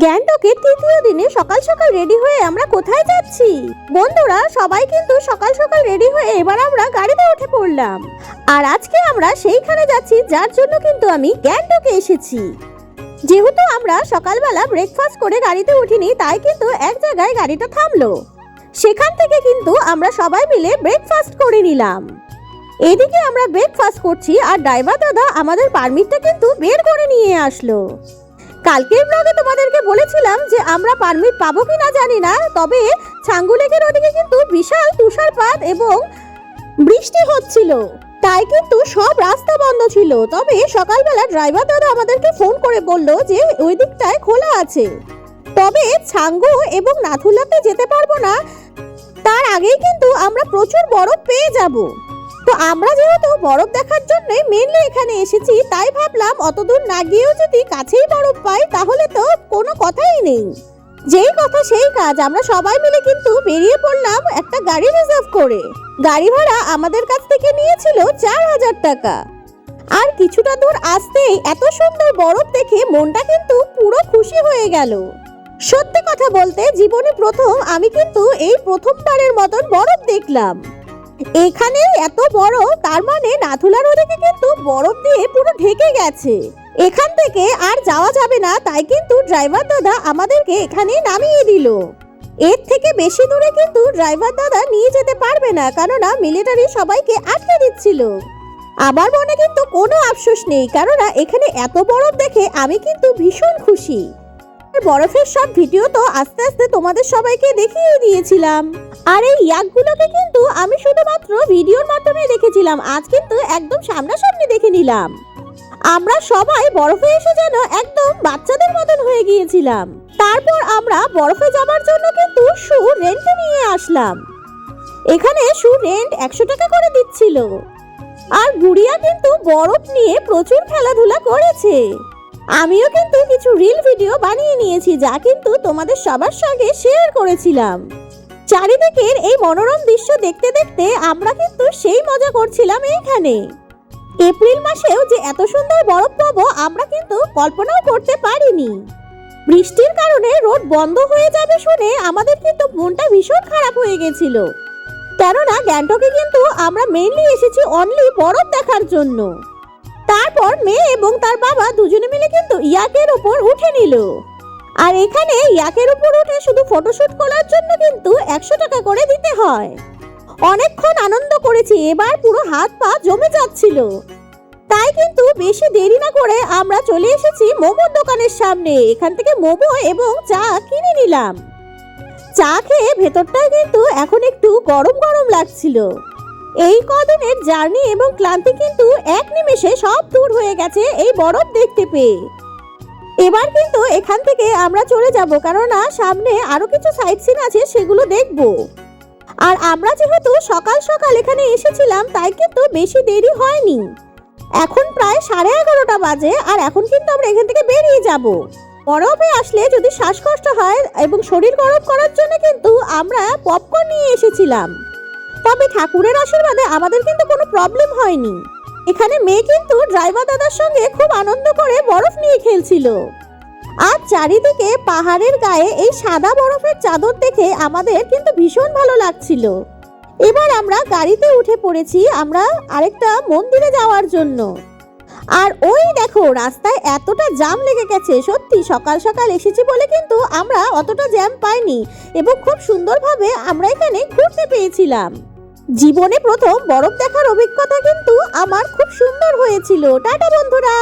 গ্যাংটকের তৃতীয় দিনে সকাল সকাল রেডি হয়ে আমরা কোথায় যাচ্ছি? বন্ধুরা, সবাই কিন্তু সকাল সকাল রেডি হয়ে এবার আমরা গাড়িতে উঠে পড়লাম। আর আজকে আমরা সেইখানে যাচ্ছি যার জন্য কিন্তু আমি গ্যাংটকে এসেছি। যেহেতু আমরা সকালবেলা ব্রেকফাস্ট করে গাড়িতে উঠিনি, তাই কিন্তু এক জায়গায় গাড়িটা থামলো। সেখান থেকে কিন্তু আমরা সবাই মিলে ব্রেকফাস্ট করে নিলাম। এদিকে আমরা ব্রেকফাস্ট করছি আর ড্রাইভার দাদা আমাদের পারমিটটা কিন্তু বের করে নিয়ে আসলো। কালকের ব্লগে তোমাদেরকে বলেছিলাম যে আমরা পারমিট পাবো কিনা জানি না, তবে ছাঙ্গু লেকের ওদিকে কিন্তু বিশাল তুষারপাত এবং বৃষ্টি হচ্ছিল, তাই কিন্তু সব রাস্তা বন্ধ ছিল। তবে সকালবেলা ড্রাইভার দাদা আমাদেরকে ফোন করে বলল যে ওই দিকটায় খোলা আছে, তবে ছাঙ্গু এবং নাথুলাতে যেতে পারবো না, তার আগেই কিন্তু আমরা প্রচুর বরফ পেয়ে যাব। তো আমরা যেহেতু বরফ দেখার জন্য মেনলি এখানে এসেছি, তাই ভাবলাম অতদূর না গিয়েও যদি কাছেই বরফ পাই তাহলে তো কোনো কথাই নেই। যেই কথা সেই কাজ, আমরা সবাই মিলে কিন্তু বেরিয়ে পড়লাম একটা গাড়ি রিজার্ভ করে। গাড়ি ভাড়া আমাদের কাছ থেকে নিয়েছিল 4000 টাকা। আর কিছুটা দূর আসতেই এত সুন্দর বরফ দেখে মনটা কিন্তু পুরো খুশি হয়ে গেল। সত্যি কথা বলতে জীবনে প্রথম আমি কিন্তু এই প্রথমবারের মতন বরফ দেখলাম। এখানে এত বড়, তার মানে নাথুলার ওদিকে কিন্তু বরফ দিয়ে পুরো ঢেকে গেছে। এখান থেকে আর যাওয়া যাবে না, তাই কিন্তু ড্রাইভার দাদা আমাদেরকে এখানে নামিয়ে দিল। এর থেকে বেশি দূরে কিন্তু ড্রাইভার দাদা নিয়ে যেতে পারবে না, কেননা মিলিটারি সবাইকে আটকে দিচ্ছিল। আমার মনে কিন্তু কোনো আফসোস নেই, কেননা এখানে এত বরফ দেখে আমি কিন্তু ভীষণ খুশি। বরফের সব ভিডিও তো আস্তে আস্তে তোমাদের সবাইকে দেখিয়ে দিয়েছিলাম। আর এই ইয়াকগুলোকে কিন্তু আমি শুধুমাত্র ভিডিওর মাধ্যমে দেখেছিলাম, আজ কিন্তু একদম সামনাসামনি দেখে নিলাম। আমরা সবাই বরফে এসে যেন একদম বাচ্চাদের মতন হয়ে গিয়েছিলাম। তারপর আমরা বরফে যাবার জন্য কিন্তু শু রেন্টে নিয়ে আসলাম। এখানে শু রেন্ট 100 টাকা করে দিচ্ছিল। আর গুড়িয়া কিন্তু বরফ নিয়ে প্রচুর খেলাধুলা করেছে। আমিও কিন্তু কিছু রিল ভিডিও বানিয়ে নিয়েছি, যা কিন্তু তোমাদের সবার সঙ্গে শেয়ার করেছিলাম। চারিদিকের এই মনোরম দৃশ্য দেখতে দেখতে আমরা কিন্তু সেই মজা করছিলাম এইখানে। এপ্রিল মাসেও যে এত সুন্দর বরফ পাবো আমরা কিন্তু কল্পনাও করতে পারিনি। বৃষ্টির কারণে রোড বন্ধ হয়ে যাবে শুনে আমাদের কিন্তু মনটা ভীষণ খারাপ হয়ে গেছিল, কেননা গ্যাংটকে কিন্তু আমরা মেইনলি এসেছি অনলি বরফ দেখার জন্য। তারপর মেয়ে এবং তার বাবা দুজনে মিলে কিন্তু ইয়াকের উপর উঠে নিল। আর এখানে ইয়াকের উপর উঠে শুধু ফটোশুট করার জন্য কিন্তু 100 টাকা করে দিতে হয়। অনেকক্ষণ আনন্দ করেছি, এবার পুরো হাত পা জমে যাচ্ছিল। তাই কিন্তু বেশি দেরি না করে আমরা চলে এসেছি মোমোর দোকানের সামনে। এখান থেকে মোমো এবং চা কিনে নিলাম। চা খেয়ে ভেতরটায় কিন্তু এখন একটু গরম গরম লাগছিল। এই কদিনের জার্নি এবং ক্লান্তি কিন্তু এক নিমেষে সব দূর হয়ে গেছে এই বরফ দেখতে পেয়ে। এবার কিন্তু এখান থেকে আমরা চলে যাব, কেননা সামনে আরো কিছু সাইট সিন আছে, সেগুলো দেখব। আর আমরা যেহেতু সকাল সকাল এখানে এসেছিলাম, তাই কিন্তু বেশি দেরি হয়নি। এখন প্রায় 11:30 বাজে, আর এখন কিন্তু আমরা এখান থেকে বেরিয়ে যাব। বরফে আসলে যদি শ্বাসকষ্ট হয় এবং শরীর গরম করার জন্য কিন্তু আমরা পপকর্ন নিয়ে এসেছিলাম। তবে ঠাকুরের আশীর্বাদে আমাদের কিন্তু কোনো প্রবলেম হয়নি। এখানে মেয়ে কিন্তু ড্রাইভার দাদার সঙ্গে খুব আনন্দ করে বরফ নিয়ে খেলছিল। আর চারিদিকে পাহাড়ের গায়ে এই সাদা বরফের চাদর দেখে আমাদের কিন্তু ভীষণ ভালো লাগছিল। এবার আমরা গাড়িতে উঠে পড়েছি আমরা আরেকটা মন্দিরে যাওয়ার জন্য। আর ওই দেখো রাস্তায় এতটা জ্যাম লেগে গেছে। সত্যি সকাল সকাল এসেছি বলে কিন্তু আমরা অতটা জ্যাম পাইনি এবং খুব সুন্দরভাবে আমরা এখানে ঘুরতে পেয়েছিলাম। জীবনে প্রথম বরফ দেখার অভিজ্ঞতা কিন্তু আমার খুব সুন্দর হয়েছিল। টাটা বন্ধুরা।